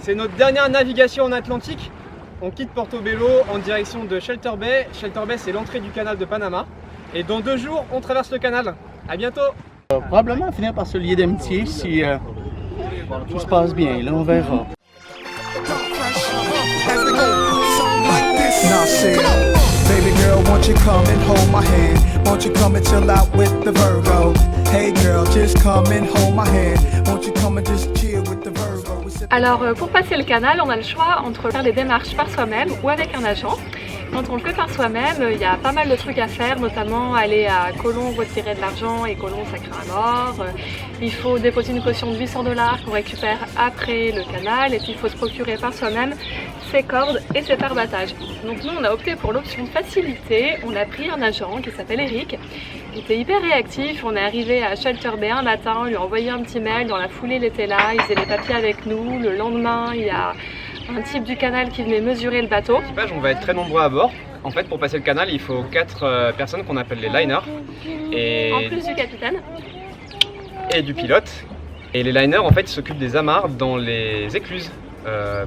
C'est notre dernière navigation en Atlantique. On quitte Portobello en direction de Shelter Bay. Shelter Bay, c'est l'entrée du canal de Panama. Et dans 2 jours, on traverse le canal. À bientôt! Probablement finir par se lier d'amitié si tout se passe bien. Là, on verra. Baby girl, won't you come and hold my hand? Won't you come and chill out with the Virgo? Hey girl, just come and hold my hand. Won't you come and just chill with the Virgo? Alors pour passer le canal, on a le choix entre faire les démarches par soi-même ou avec un agent. Quand on le fait par soi-même, il y a pas mal de trucs à faire, notamment aller à Colomb retirer de l'argent, et Colomb ça craint à mort. Il faut déposer une caution de 800 $ qu'on récupère après le canal, et puis il faut se procurer par soi-même ses cordes et ses parbattages. Donc nous on a opté pour l'option de facilité, on a pris un agent qui s'appelle Eric. Il était hyper réactif, on est arrivé à Shelter Bay un matin, on lui a envoyé un petit mail, dans la foulée il était là, il faisait les papiers avec nous. Le lendemain il y a un type du canal qui venait mesurer le bateau. On va être très nombreux à bord. En fait, pour passer le canal, il faut 4 personnes qu'on appelle les liners. Et... en plus du capitaine. Et du pilote. Et les liners, en fait, ils s'occupent des amarres dans les écluses.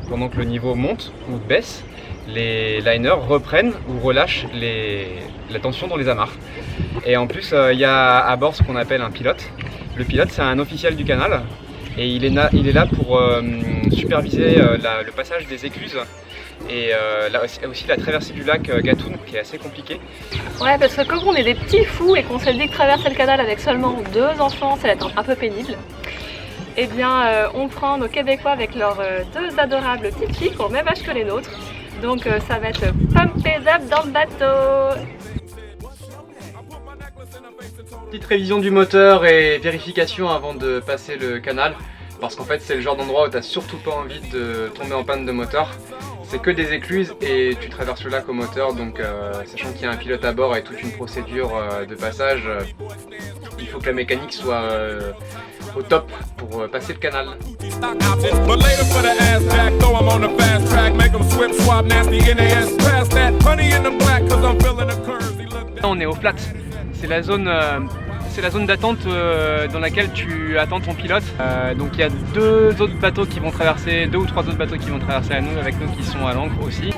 Pendant que le niveau monte ou baisse, les liners reprennent ou relâchent la tension dans les amarres. Et en plus, il y a à bord ce qu'on appelle un pilote. Le pilote, c'est un officiel du canal. Et il est là pour superviser le passage des écluses et aussi la traversée du lac Gatun qui est assez compliquée. Ouais, parce que comme on est des petits fous et qu'on s'est dit que traverser le canal avec seulement 2 enfants, ça va être un peu pénible. Eh bien, on prend nos Québécois avec leurs 2 adorables petites filles qui ont le même âge que les nôtres. Donc ça va être pumpézable dans le bateau. Petite révision du moteur et vérification avant de passer le canal, parce qu'en fait c'est le genre d'endroit où tu n'as surtout pas envie de tomber en panne de moteur. C'est que des écluses et tu traverses le lac au moteur, donc sachant qu'il y a un pilote à bord et toute une procédure de passage, il faut que la mécanique soit au top pour passer le canal. On est au flat, c'est la zone d'attente dans laquelle tu attends ton pilote. Donc il y a 2 autres bateaux qui vont traverser, 2 ou 3 autres bateaux qui vont traverser avec nous qui sont à l'ancre aussi.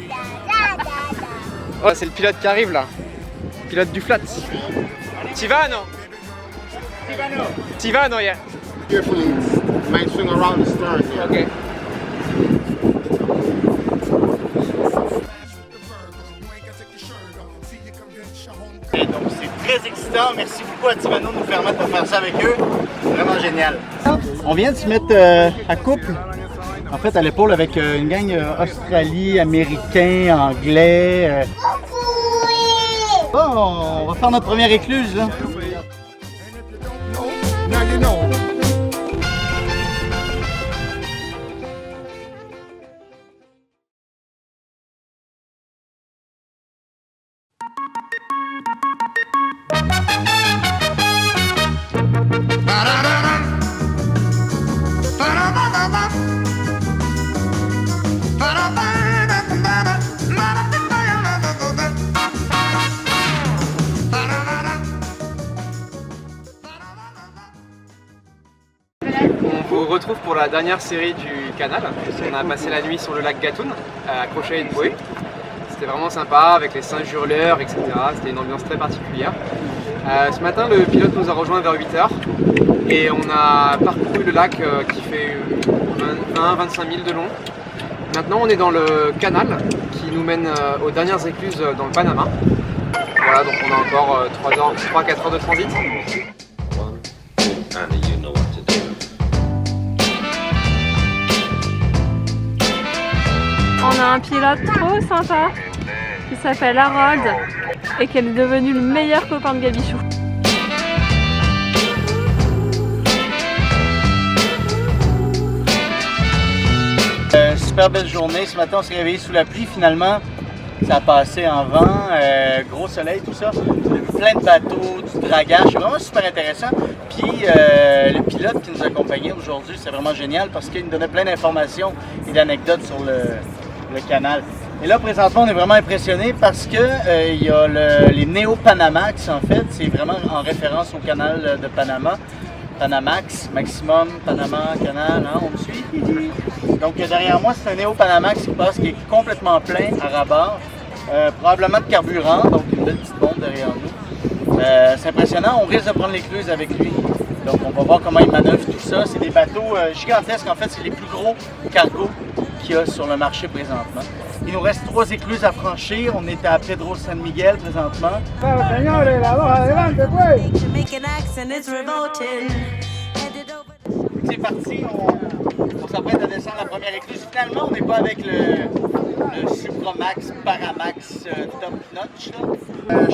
Oh, c'est le pilote qui arrive là, pilote du flat. T'y vas non? T'y vas non, yeah. Carefully, might swing around the stern here. Okay. Et donc c'est très excitant, merci beaucoup à Tivano de nous permettre de faire ça avec eux, vraiment génial. On vient de se mettre à couple, en fait à l'épaule avec une gang Australie, Américain, Anglais. Oh, on va faire notre première écluse là. On vous retrouve pour la dernière série du canal. On a passé la nuit sur le lac Gatun, accroché à une bouée. C'était vraiment sympa avec les singes hurleurs, etc. C'était une ambiance très particulière. Ce matin, le pilote nous a rejoint vers 8 h et on a parcouru le lac qui fait 20-25 milles de long. Maintenant, on est dans le canal qui nous mène aux dernières écluses dans le Panama. Voilà, donc on a encore 3-4 heures de transit. On a un pilote trop sympa qui s'appelle Harold et qui est devenu le meilleur copain de Gabichou. Super belle journée, ce matin on s'est réveillé sous la pluie finalement. Ça a passé en vent, gros soleil, tout ça. On a vu plein de bateaux, du dragage, c'est vraiment super intéressant. Puis le pilote qui nous accompagnait aujourd'hui, c'est vraiment génial parce qu'il nous donnait plein d'informations et d'anecdotes sur le canal. Et là présentement on est vraiment impressionné parce que il y a les Neo Panamax en fait, c'est vraiment en référence au canal de Panama. Panamax, Maximum, Panama, Canal, hein, on me suit? Donc derrière moi, c'est un Neo Panamax qui passe, qui est complètement plein à rabord. Probablement de carburant, donc une belle petite bombe derrière nous. C'est impressionnant, on risque de prendre l'écluse avec lui. Donc on va voir comment il manœuvre tout ça. C'est des bateaux gigantesques, en fait c'est les plus gros cargos qu'il y a sur le marché présentement. Il nous reste 3 écluses à franchir, on est à Pedro San Miguel présentement. C'est parti, on s'apprête à descendre la première écluse. Finalement, on n'est pas avec le Supramax, Paramax top notch.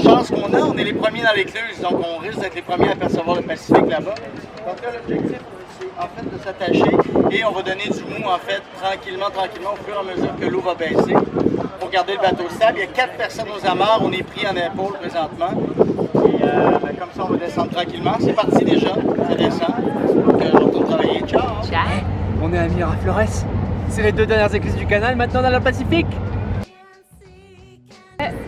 Chance qu'on a, on est les premiers dans l'écluse, donc on risque d'être les premiers à apercevoir le Pacifique là-bas. Donc là, l'objectif, c'est en fait de s'attacher et on va donner du mou en fait tranquillement, au fur et à mesure que l'eau va baisser pour garder le bateau stable. Il y a 4 personnes aux amarres, on est pris en épaule présentement. Et comme ça, on va descendre tranquillement. C'est parti déjà, ça descend. Donc, je retourne travailler. Ciao! On est à Miraflores. C'est les 2 dernières écluses du canal, maintenant on est dans le Pacifique.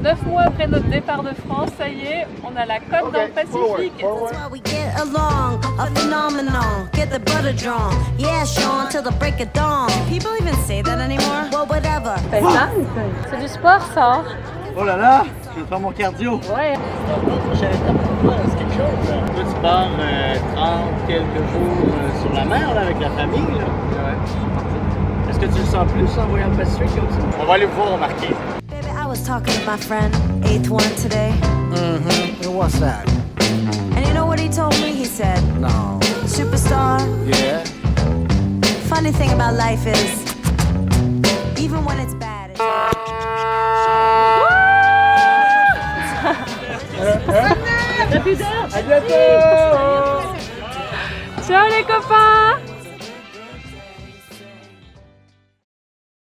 9 mois après notre départ de France, ça y est, on a la côte dans le Pacifique. That's why we get along, a phenomenon. Get the butter drawn, yeah, Sean, till the break of dawn. People even say that anymore? Well, whatever. C'est du sport ça, hein? Oh là là, je vais faire mon cardio. Ouais. Prochaine étape pour toi, c'est quelque chose. Toi, tu pars 30 quelques jours sur la mer là, avec la famille. Là. Ouais. Est-ce que tu le sens plus en voyant le Pacifique comme ça? On va aller voir remarquer. Baby, I was talking to my friend, 8th one today. And what's that? And you know what he told me? He said, No. Superstar, Yeah? funny thing about life is, even when it's bad, it's Ciao les copains!